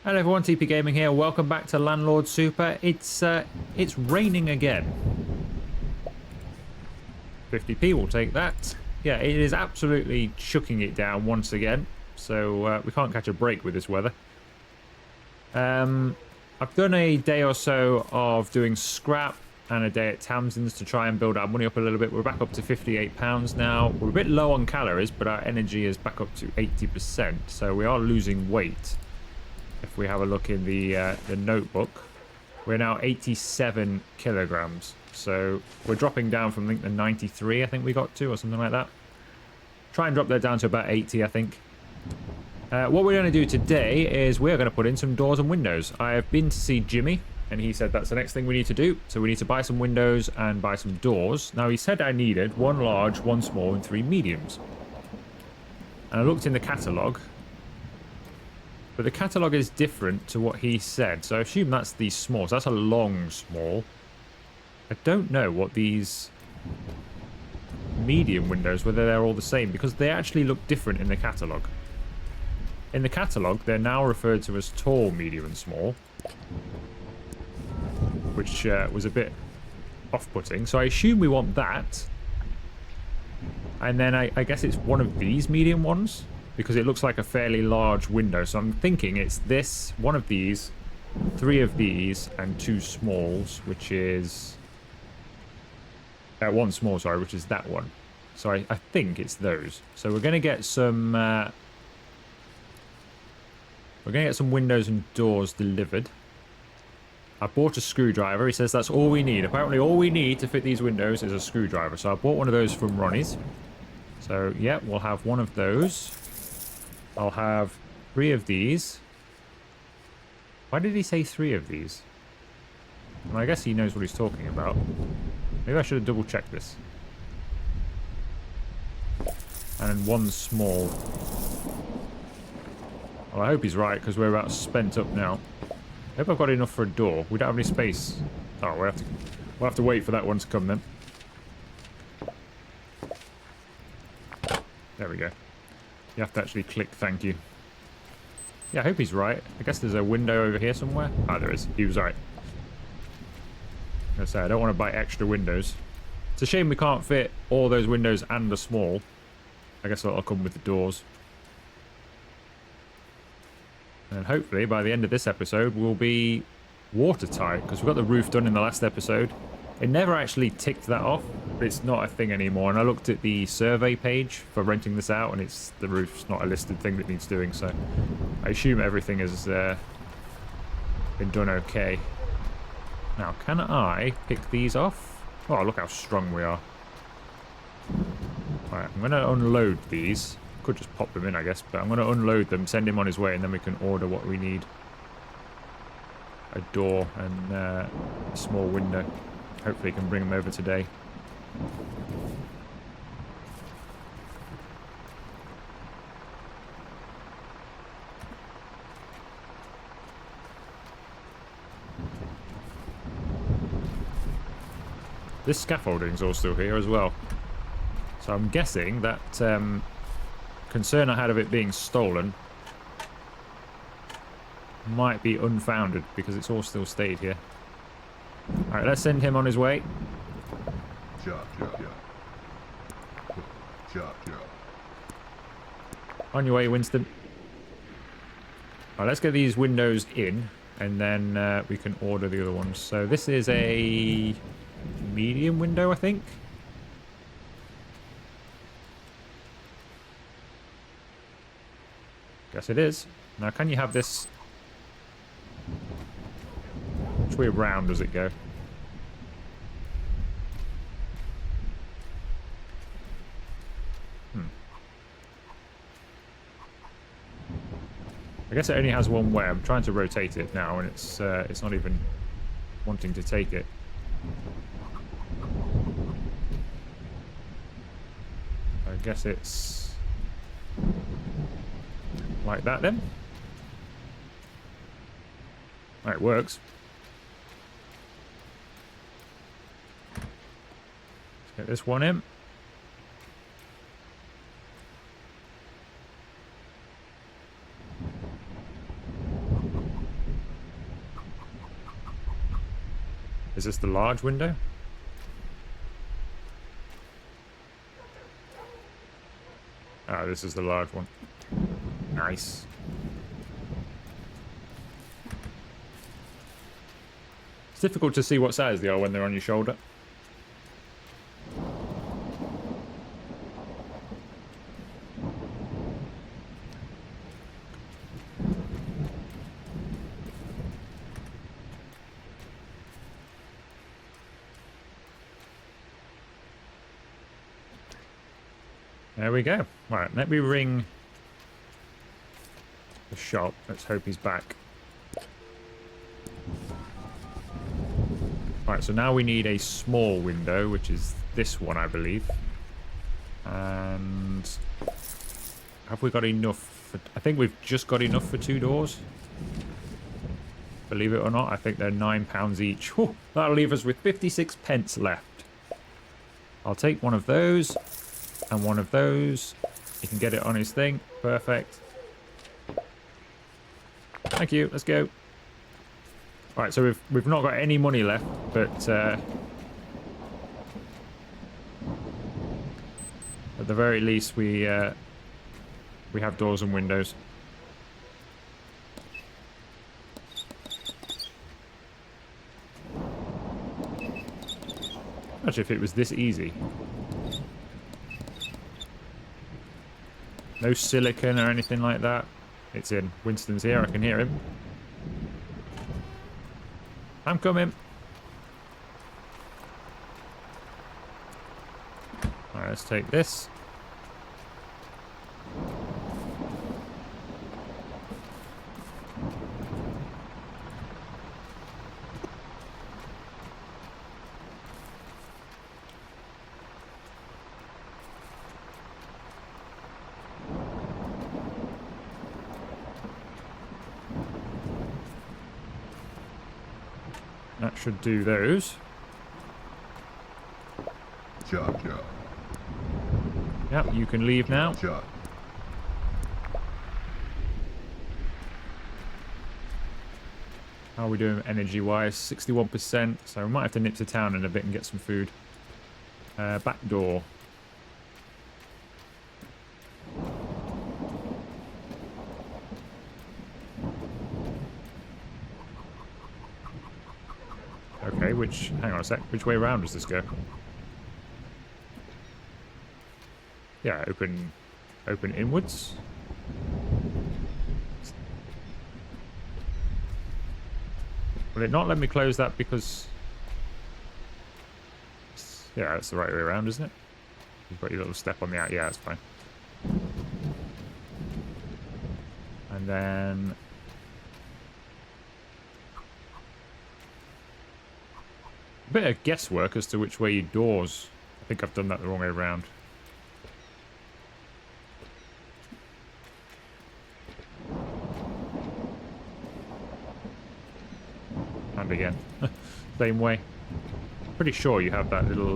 Hello everyone, TP Gaming here. Welcome back to Landlord Super. It's raining again. 50p will take that. Yeah, it is absolutely chucking it down once again. So we can't catch a break with this weather. I've done a day or so of doing scrap and a day at Tamsin's to try and build our money up a little bit. We're back up to £58 now. We're a bit low on calories, but our energy is back up to 80%. So we are losing weight. If we have a look in the notebook, we're now 87 kilograms. So we're dropping down from, I think, the 93 I think we got to, or something like that. Try and drop that down to about 80, I think. What we're going to do today is we're going to put in some doors and windows. I have been to see Jimmy, and he said that's the next thing we need to do. So we need to buy some windows and buy some doors. Now, he said I needed 1 large, 1 small, and 3 mediums. And I looked in the catalogue. But the catalogue is different to what he said. So I assume that's the small. So that's a long small. I don't know what these medium windows, whether they're all the same, because they actually look different in the catalogue. In the catalogue, they're now referred to as tall, medium, and small, which was a bit off-putting. So I assume we want that. And then I guess it's one of these medium ones, because it looks like a fairly large window. So I'm thinking it's this, one of these, 3 of these, and 2 smalls, which is... 1 small, sorry, which is that one. So I think it's those. So we're going to get some... we're going to get some windows and doors delivered. I bought a screwdriver. He says that's all we need. Apparently all we need to fit these windows is a screwdriver. So I bought one of those from Ronnie's. So, yeah, we'll have one of those. I'll have 3 of these. Why did he say 3 of these? Well, I guess he knows what he's talking about. Maybe I should have double checked this. And 1 small. Well, I hope he's right, because we're about spent up now. I hope I've got enough for a door. We don't have any space. Oh, we'll have to wait for that one to come then. There we go. You have to actually click thank you. Yeah, I hope he's right. I guess there's a window over here somewhere. Ah, there is. He was right. I was gonna say, I don't want to buy extra windows. It's a shame we can't fit all those windows and a small. I guess that'll come with the doors. And hopefully by the end of this episode we'll be watertight, because we got the roof done in the last episode. It never actually ticked that off, but it's not a thing anymore. And I looked at the survey page for renting this out, and it's the roof's not a listed thing that needs doing. So I assume everything has been done okay. Now, can I pick these off? Oh, look how strong we are. Right, I'm going to unload these. Could just pop them in, I guess, but I'm going to unload them, send him on his way, and then we can order what we need. A door and a small window. Hopefully he can bring them over today. This scaffolding's all still here as well. So I'm guessing that concern I had of it being stolen might be unfounded, because it's all still stayed here. Alright, let's send him on his way. On your way, Winston. Alright, let's get these windows in, and then we can order the other ones. So this is a medium window, I think. Guess it is. Now, can you have this... Which way round does it go? I guess it only has one way. I'm trying to rotate it now, and it's not even wanting to take it. I guess it's like that then. Right, it works. Let's get this one in. Is this the large window? Ah, this is the large one. Nice. It's difficult to see what size they are when they're on your shoulder. There we go. Right, let me ring the shop. Let's hope he's back. Right, so now we need a small window, which is this one, I believe. And have we got enough for... I think we've just got enough for 2 doors. Believe it or not, I think they're £9 each. Whew, that'll leave us with 56 pence left. I'll take one of those and one of those. You can get it on his thing. Perfect. Thank you. Let's go. Right, so we've not got any money left, but at the very least we have doors and windows. Imagine if it was this easy. No silicon or anything like that. It's in. Winston's here. I can hear him. I'm coming. Alright, let's take this. That should do those. Gotcha. Yep, you can leave now. Gotcha. How are we doing energy-wise? 61%. So we might have to nip to town in a bit and get some food. Back door. Okay, hang on a sec, which way around does this go? Yeah, open inwards. Will it not let me close that because... Yeah, that's the right way around, isn't it? You've got your little step on the out. Yeah, that's fine. And then... a bit of guesswork as to which way your doors... I think I've done that the wrong way around. And again. Same way. Pretty sure you have that little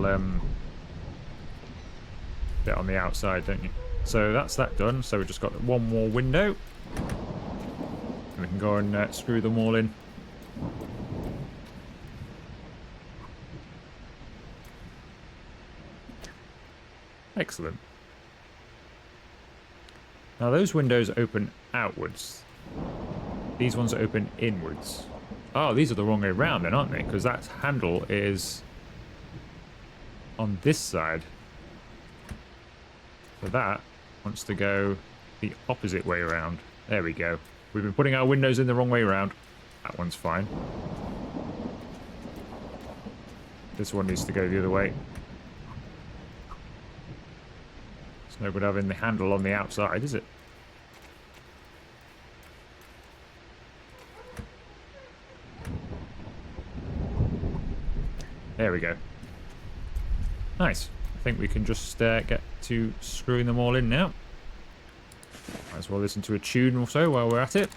bit on the outside, don't you? So that's that done. So we've just got one more window. And we can go and screw them all in. Excellent. Now those windows open outwards. These ones open inwards. Oh, these are the wrong way around then, aren't they? Because that handle is on this side. So that wants to go the opposite way around. There we go. We've been putting our windows in the wrong way around. That one's fine. This one needs to go the other way. It's no good having the handle on the outside, is it? There we go. Nice. I think we can just get to screwing them all in now. Might as well listen to a tune or so while we're at it.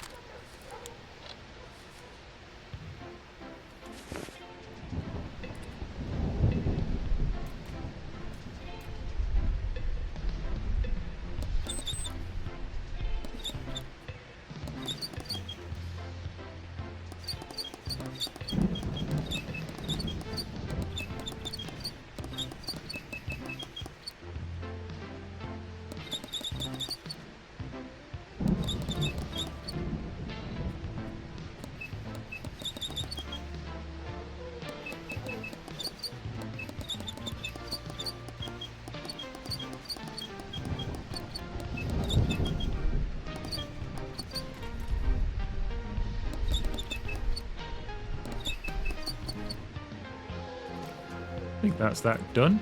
think that's that done.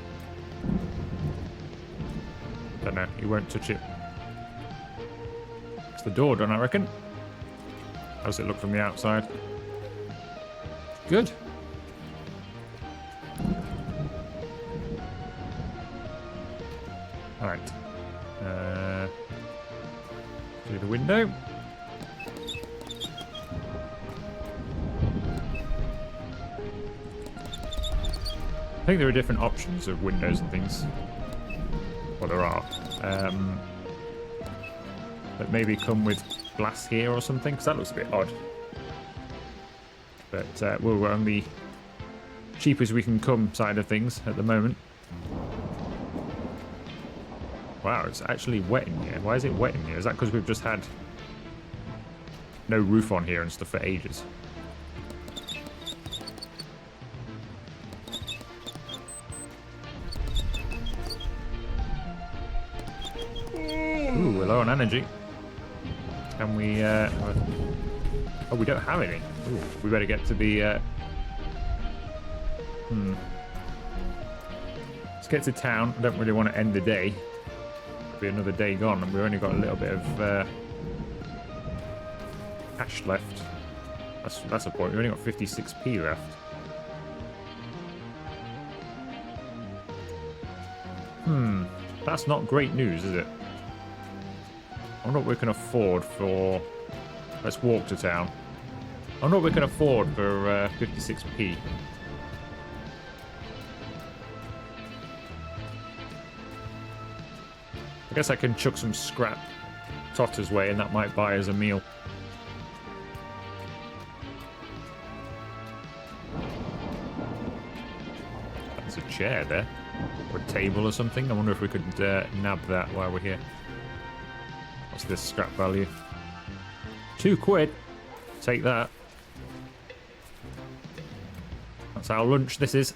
Don't know. You won't touch it. It's the door done, I reckon. How does it look from the outside? Good. All right. Through the window. I think there are different options of windows and things. Well, there are. But maybe come with glass here or something, because that looks a bit odd. But we're on the cheap as we can come side of things at the moment. Wow, it's actually wet in here. Why is it wet in here? Is that because we've just had no roof on here and stuff for ages? Ooh, we're low on energy. Can we, oh, we don't have any. Ooh, we better get to the, Let's get to town. I don't really want to end the day. It'll be another day gone, and we've only got a little bit of, cash left. That's a point. We've only got 56p left. That's not great news, is it? I wonder what we can afford for... Let's walk to town. I wonder what we can afford for 56p. I guess I can chuck some scrap Totter's way and that might buy us a meal. There's a chair there. Or a table or something. I wonder if we could nab that while we're here. What's this scrap value? £2. Take that. That's our lunch, this is.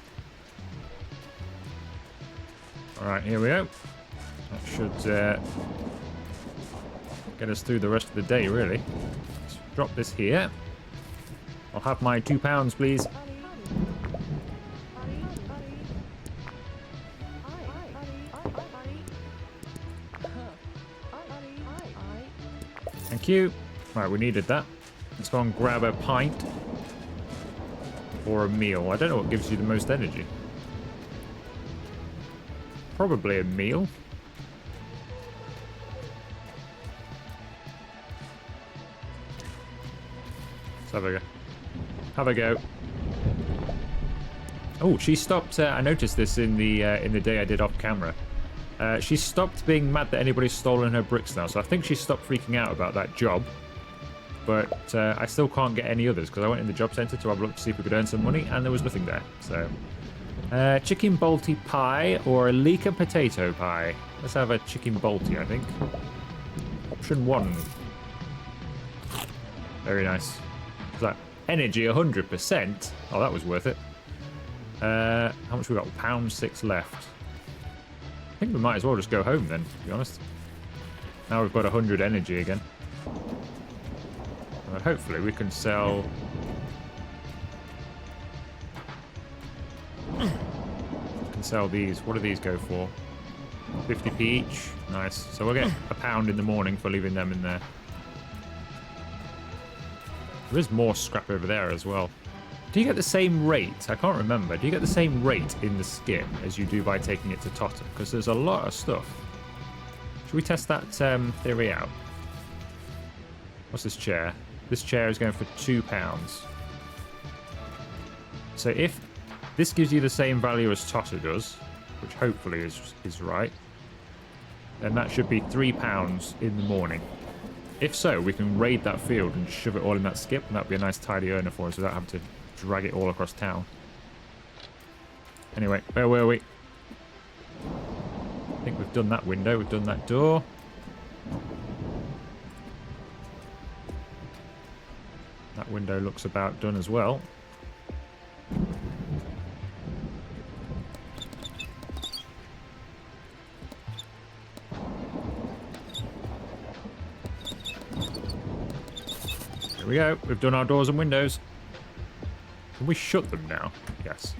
Alright, here we go. That should get us through the rest of the day, really. Let's drop this here. I'll have my £2, please. Thank you. Right, we needed that. Let's go and grab a pint. Or a meal. I don't know what gives you the most energy. Probably a meal. Let's have a go. Have a go. Oh, she stopped. I noticed this in the day I did off camera. She stopped being mad that anybody's stolen her bricks now, so I think she stopped freaking out about that job. But I still can't get any others because I went in the job centre to have a look to see if we could earn some money, and there was nothing there. So, chicken bolty pie or a leek potato pie. Let's have a chicken bolty, I think. Option 1. Very nice. Is that energy 100%? Oh, that was worth it. How much we got? £1.6 left. I think we might as well just go home then, to be honest. Now we've got 100 energy again. Hopefully we can sell... We can sell these. What do these go for? 50p each. Nice. So we'll get £1 in the morning for leaving them in there. There is more scrap over there as well. Do you get the same rate? I can't remember. Do you get the same rate in the skip as you do by taking it to Totter? Because there's a lot of stuff. Should we test that theory out? What's this chair? This chair is going for £2. So if this gives you the same value as Totter does, which hopefully is right, then that should be £3 in the morning. If so, we can raid that field and shove it all in that skip, and that'd be a nice tidy earner for us without having to drag it all across town. Anyway, where were we? I think we've done that window, we've done that door. That window looks about done as well. Here we go, we've done our doors and windows. Can we shut them now? Yes.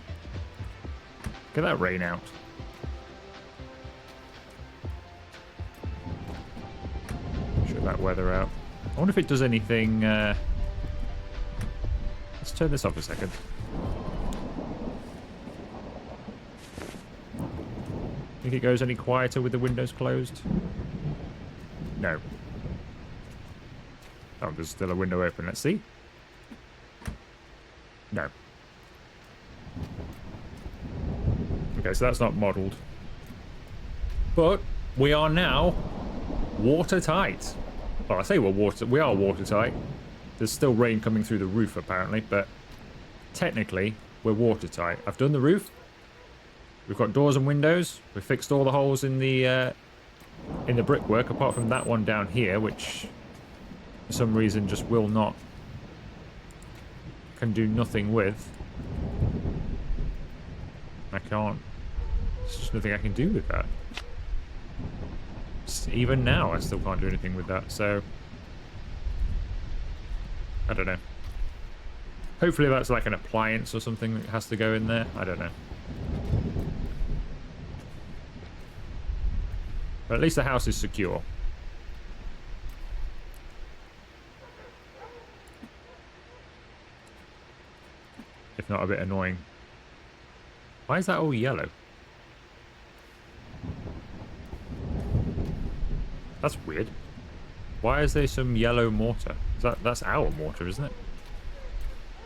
Get that rain out. Shut that weather out. I wonder if it does anything. Let's turn this off a second. Think it goes any quieter with the windows closed? No. Oh, there's still a window open. Let's see. No. Okay, so that's not modelled. But we are now watertight. Well, I say we are watertight. There's still rain coming through the roof apparently, but technically we're watertight. I've done the roof. We've got doors and windows. We've fixed all the holes in the brickwork, apart from that one down here, which for some reason just will not, can do nothing with. I can't. There's just nothing I can do with that. Even now, I still can't do anything with that, so I don't know. Hopefully that's like an appliance or something that has to go in there. I don't know. But at least the house is secure. If not a bit annoying. Why is that all yellow? That's weird. Why is there some yellow mortar? That's our mortar, isn't it?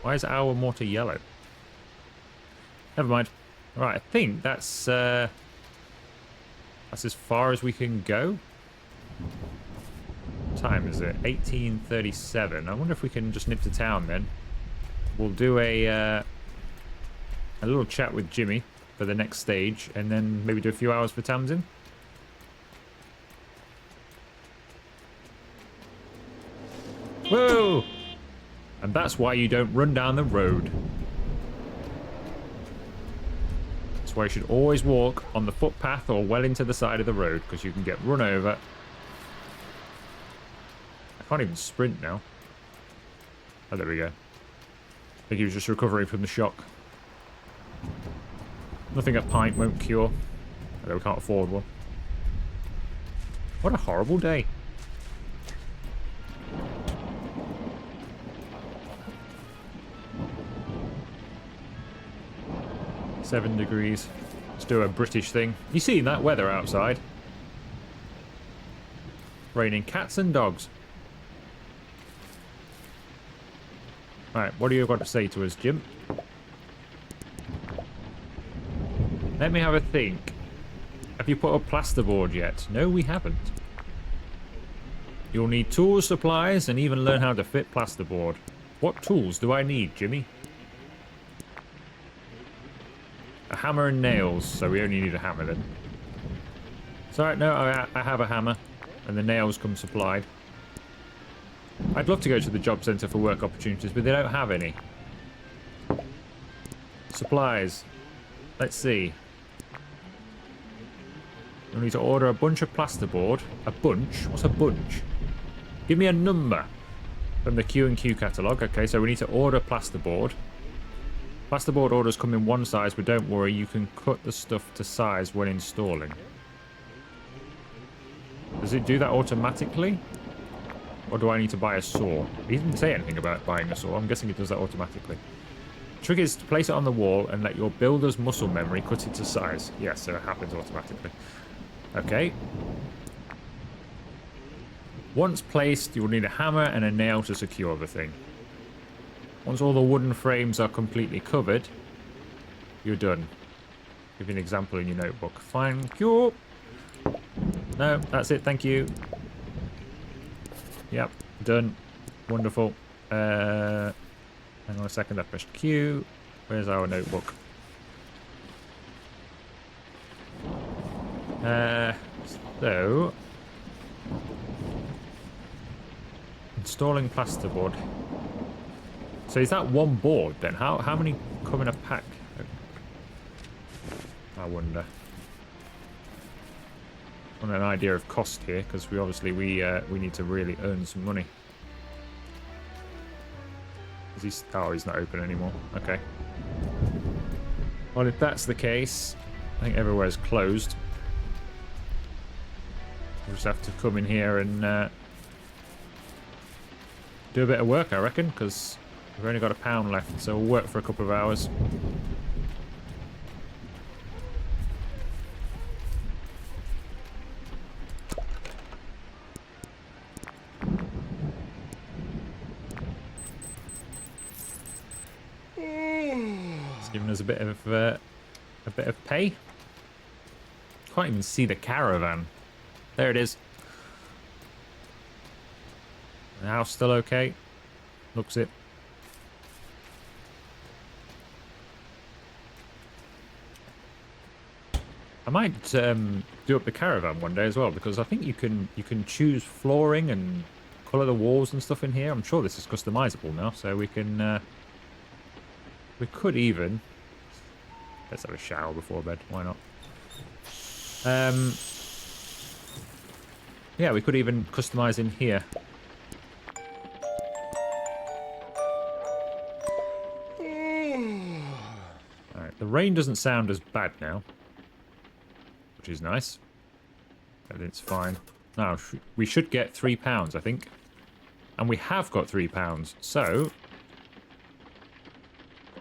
Why is our mortar yellow? Never mind. Right, I think that's as far as we can go. What time is it? 18:37. I wonder if we can just nip to town then. We'll do a little chat with Jimmy for the next stage, and then maybe do a few hours for Tamsin. Whoa! And that's why you don't run down the road. That's why you should always walk on the footpath or well into the side of the road, because you can get run over. I can't even sprint now. Oh, there we go. I think he was just recovering from the shock. Nothing a pint won't cure. Although we can't afford one. What a horrible day. $7 degrees. Let's do a British thing. You seen that weather outside? Raining cats and dogs. Right, what do you got to say to us, Jim? Let me have a think. Have you put up plasterboard yet? No, we haven't. You'll need tools, supplies, and even learn how to fit plasterboard. What tools do I need, Jimmy? A hammer and nails, so we only need a hammer then. It's alright, no, I have a hammer, and the nails come supplied. I'd love to go to the job centre for work opportunities, but they don't have any. Supplies. Let's see. You'll need to order a bunch of plasterboard. A bunch? What's a bunch? Give me a number from the Q&Q catalogue. Okay, so we need to order plasterboard. Plasterboard orders come in one size, but don't worry, you can cut the stuff to size when installing. Does it do that automatically? Or do I need to buy a saw? He didn't say anything about buying a saw. I'm guessing it does that automatically. Trick is to place it on the wall and let your builder's muscle memory cut it to size. Yes, so it happens automatically. Okay. Once placed, you'll need a hammer and a nail to secure the thing. Once all the wooden frames are completely covered, you're done. Give you an example in your notebook. Thank you. No, that's it. Thank you. Yep, done. Wonderful. Hang on a second, I pressed Q. Where's our notebook? So... installing plasterboard. So is that one board then? How many come in a pack? I wonder. I want an idea of cost here, because we obviously we need to really earn some money. Is he? Oh, he's not open anymore. Okay. Well, if that's the case, I think everywhere's closed. We'll just have to come in here and do a bit of work, I reckon, because we've only got £1 left, so we'll work for a couple of hours. It's giving us a bit of pay. Can't even see the caravan. There it is. The house still okay. Looks it. I might do up the caravan one day as well, because I think you can choose flooring and colour the walls and stuff in here. I'm sure this is customizable now, so we can we could even, let's have a shower before bed. Why not? Yeah, we could even customize in here. Alright, the rain doesn't sound as bad now, which is nice. And it's fine. Now, we should get £3, I think. And we have got £3, so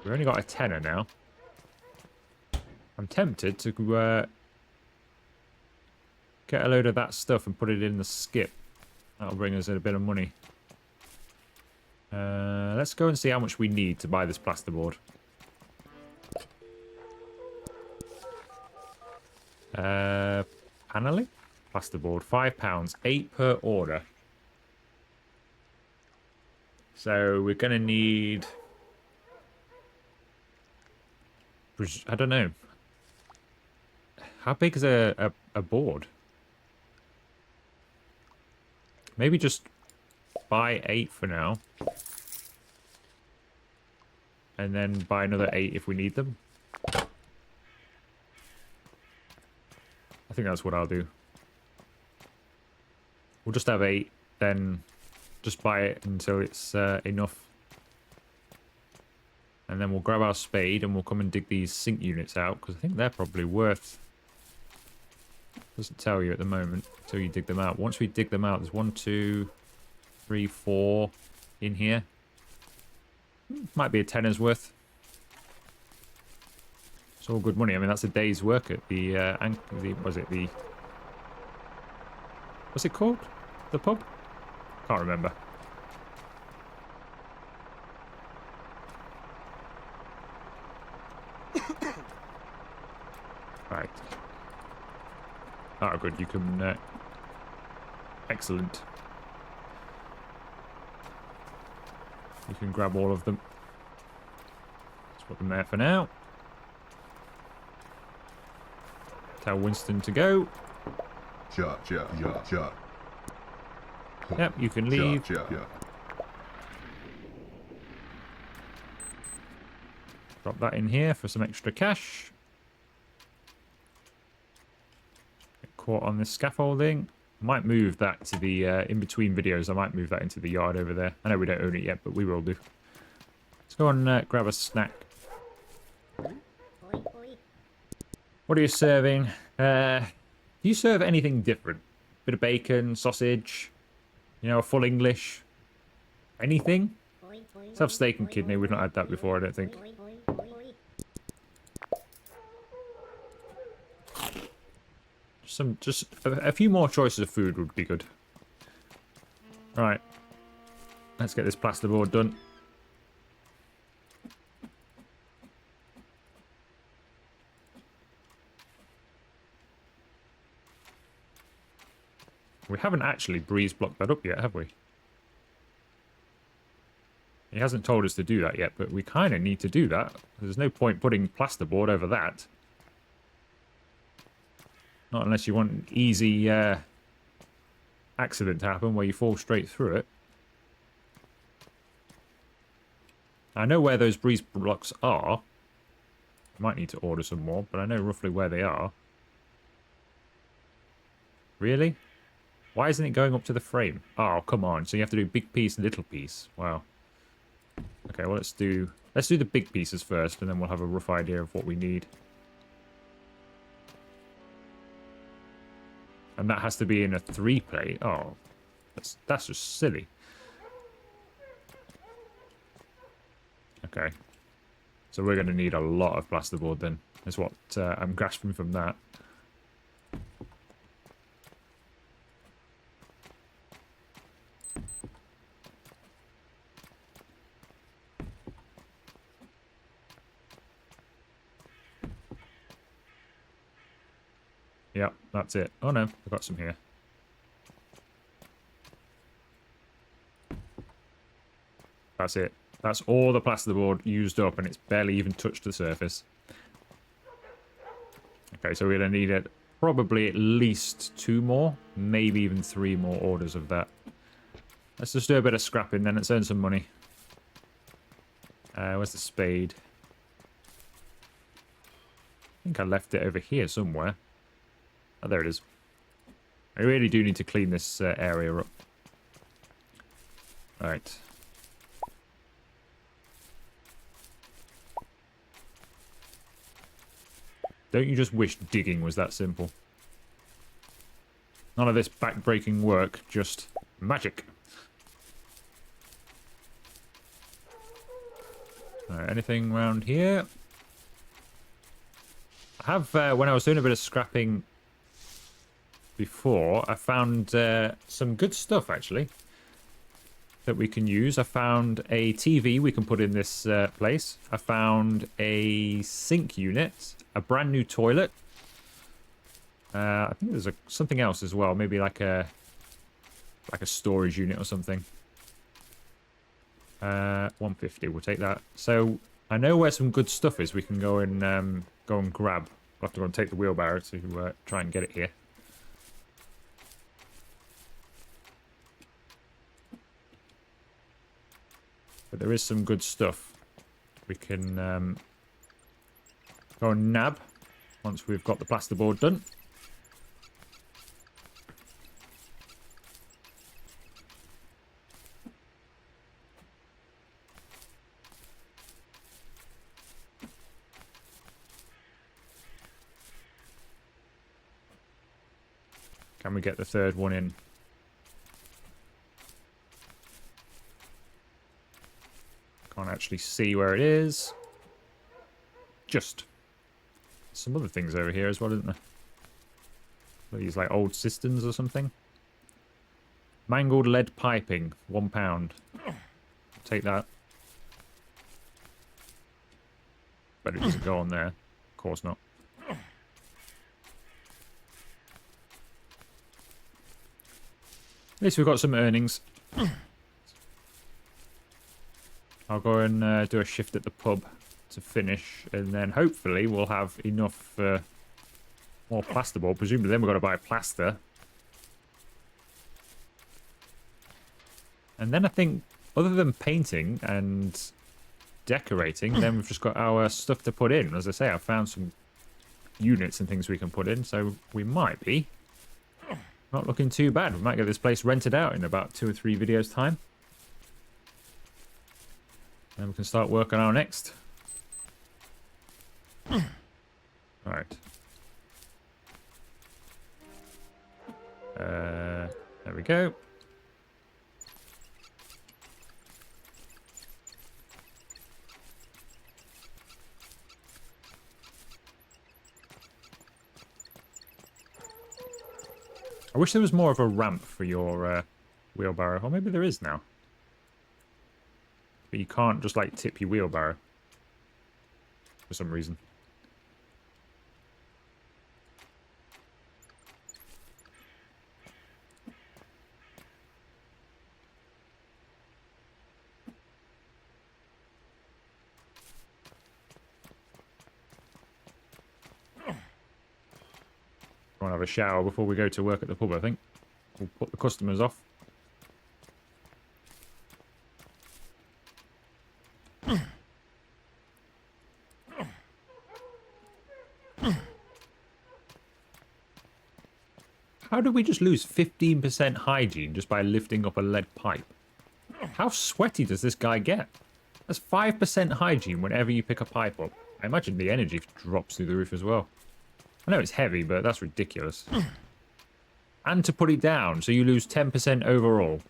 we've only got a tenner now. I'm tempted to get a load of that stuff and put it in the skip. That'll bring us in a bit of money. Let's go and see how much we need to buy this plasterboard. Paneling? Plasterboard, £5, 8 per order. So we're going to need, I don't know. How big is a board? Maybe just buy 8 for now. And then buy another 8 if we need them. I think that's what I'll do. We'll just have 8, then just buy it until it's enough. And then we'll grab our spade and we'll come and dig these sink units out, because I think they're probably worth... Doesn't tell you at the moment until you dig them out. Once we dig them out, there's 1, 2, 3, 4 in here. Might be a tenner's worth. It's all good money. I mean, that's a day's work at the what's it called? The pub? Can't remember. Right. Oh, good. You can... excellent. You can grab all of them. Let's put them there for now. Tell Winston to go. Yep, you can leave. Drop that in here for some extra cash. Get caught on this scaffolding. I might move that to the, in between videos, I might move that into the yard over there. I know we don't own it yet, but we will do. Let's go and grab a snack. What are you serving? Do you serve anything different? Bit of bacon, sausage, you know, a full English? Anything? Let's have steak and kidney. We've not had that before, I don't think. Just a few more choices of food would be good. Right. Let's get this plasterboard done. We haven't actually breeze blocked that up yet, have we? He hasn't told us to do that yet, but we kind of need to do that. There's no point putting plasterboard over that. Not unless you want an easy accident to happen where you fall straight through it. I know where those breeze blocks are. Might need to order some more, but I know roughly where they are. Really? Why isn't it going up to the frame? Oh, come on. So you have to do big piece, little piece. Wow. Okay, well, let's do Let's do the big pieces first, and then we'll have a rough idea of what we need. And that has to be in a 3-plate. Oh, that's just silly. Okay. So we're going to need a lot of plasterboard then. That's what I'm grasping from that. Yep, that's it. Oh no, I've got some here. That's it. That's all the plasterboard used up, and it's barely even touched the surface. Okay, so we're going to need it probably at least 2 more, maybe even 3 more orders of that. Let's just do a bit of scrapping then. Let's earn some money. Where's the spade? I think I left it over here somewhere. Oh, there it is. I really do need to clean this area up. Alright. Don't you just wish digging was that simple? None of this back-breaking work, just magic. Alright, anything around here? I have, when I was doing a bit of scrapping before, I found some good stuff, actually, that we can use. I found a TV we can put in this place. I found a sink unit, a brand new toilet. I think there's something else as well, maybe like a storage unit or something. 150, we'll take that. So I know where some good stuff is. We can go and grab. We'll have to go and take the wheelbarrow to try and get it here. But there is some good stuff we can go and nab once we've got the plasterboard done. Can we get the third one in? Can't actually see where it is. Just some other things over here as well, isn't there? These like old cisterns or something. Mangled lead piping, £1. Take that. But it doesn't go on there. Of course not. At least we've got some earnings. I'll go and do a shift at the pub to finish, and then hopefully we'll have enough more plasterboard. Presumably then we've got to buy plaster. And then I think, other than painting and decorating, then we've just got our stuff to put in. As I say, I found some units and things we can put in, so we might be not looking too bad. We might get this place rented out in about 2 or 3 videos' time. And we can start working on our next. Alright. There we go. I wish there was more of a ramp for your wheelbarrow. Or maybe there is now. But you can't just, like, tip your wheelbarrow. For some reason. Go and have a shower before we go to work at the pub, I think. We'll put the customers off. How did we just lose 15% hygiene just by lifting up a lead pipe? How sweaty does this guy get? That's 5% hygiene whenever you pick a pipe up. I imagine the energy drops through the roof as well. I know it's heavy, but that's ridiculous. And to put it down, so you lose 10% overall.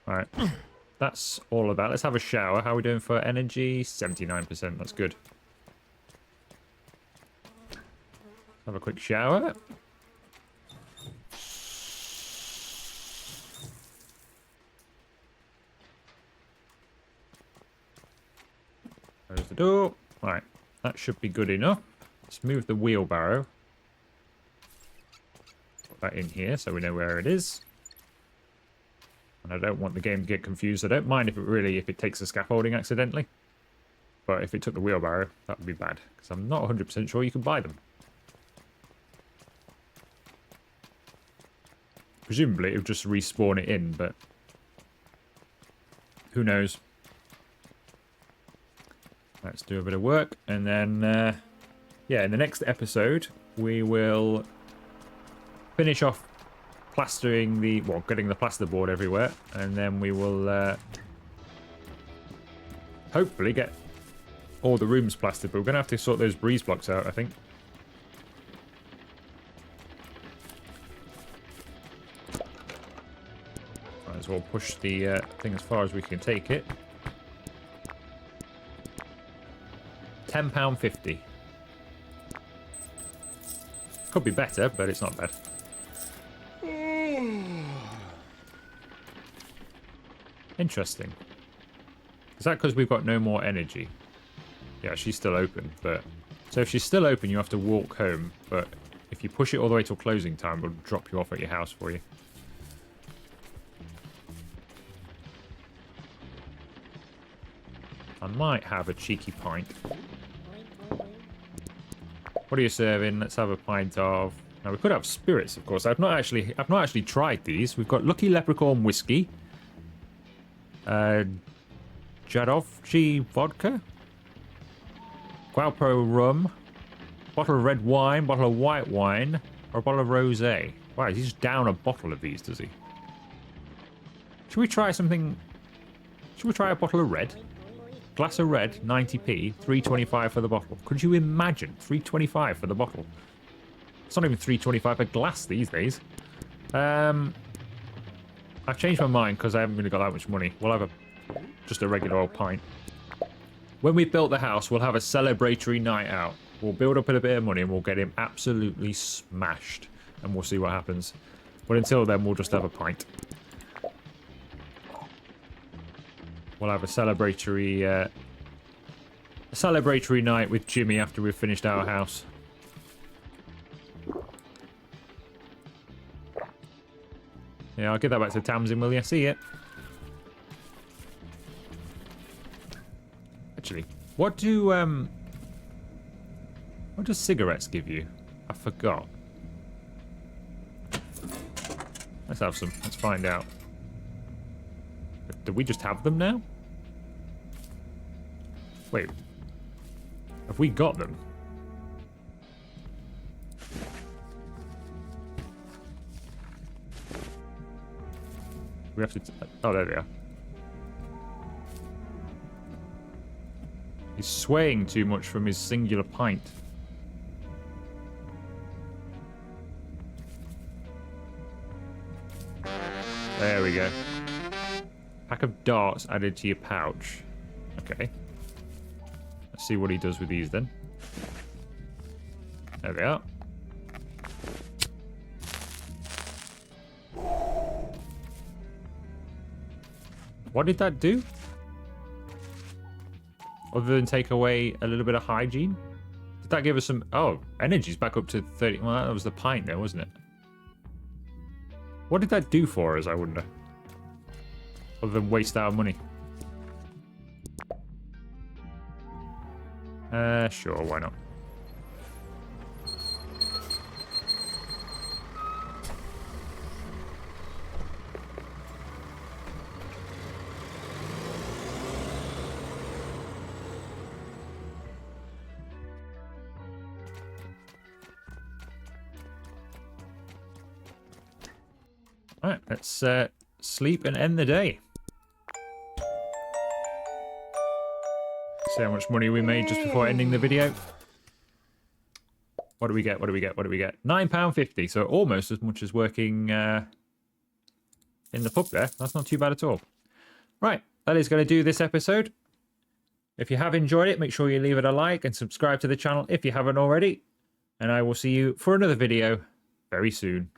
Alright. That's all about. Let's have a shower. How are we doing for energy? 79%. That's good. Have a quick shower. There's the door. Right, that should be good enough. Let's move the wheelbarrow. Put that in here so we know where it is. And I don't want the game to get confused. I don't mind if it takes the scaffolding accidentally. But if it took the wheelbarrow, that would be bad. Because I'm not 100% sure you can buy them. Presumably it would just respawn it in, but who knows. Let's do a bit of work, and then, yeah, in the next episode, we will finish off plastering getting the plasterboard everywhere, and then we will hopefully get all the rooms plastered, but we're going to have to sort those breeze blocks out, I think. Might as well push the thing as far as we can take it. £10.50. Could be better, but it's not bad. Interesting. Is that because we've got no more energy? Yeah, she's still open, but... So if she's still open, you have to walk home, but if you push it all the way till closing time, it'll drop you off at your house for you. I might have a cheeky pint. What are you serving? Let's have a pint of... Now, we could have spirits, of course. I've not actually tried these. We've got Lucky Leprechaun Whiskey. Jadovchi Vodka. Gualpro Rum. Bottle of red wine, bottle of white wine, or a bottle of rosé. Wow, he's just down a bottle of these, does he? Should we try something... Should we try a bottle of red? Glass of red, 90p, 3.25 for the bottle. Could you imagine 3.25 for the bottle? It's not even 3.25 per glass these days. I've changed my mind because I haven't really got that much money. We'll have just a regular old pint. When we built the house, we'll have a celebratory night out. We'll build up a bit of money and we'll get him absolutely smashed. And we'll see what happens. But until then, we'll just have a pint. We'll have a celebratory night with Jimmy after we've finished our house. Yeah, I'll give that back to Tamsin, will you? See it. Actually, what do cigarettes give you? I forgot. Let's have some. Let's find out. Do we just have them now? Wait. Have we got them? We have to... Oh, there they are. He's swaying too much from his singular pint. There we go. Pack of darts added to your pouch. Okay. Let's see what he does with these then. There they are. What did that do? Other than take away a little bit of hygiene? Did that give us some... Oh, energy's back up to 30... Well, that was the pint there, wasn't it? What did that do for us, I wonder? Other than waste our money. Sure, why not? Right, let's sleep and end the day. See how much money we made just before ending the video. What do we get? What do we get? What do we get? £9.50. So almost as much as working in the pub there. That's not too bad at all. Right, that is going to do this episode. If you have enjoyed it, make sure you leave it a like and subscribe to the channel if you haven't already. And I will see you for another video very soon.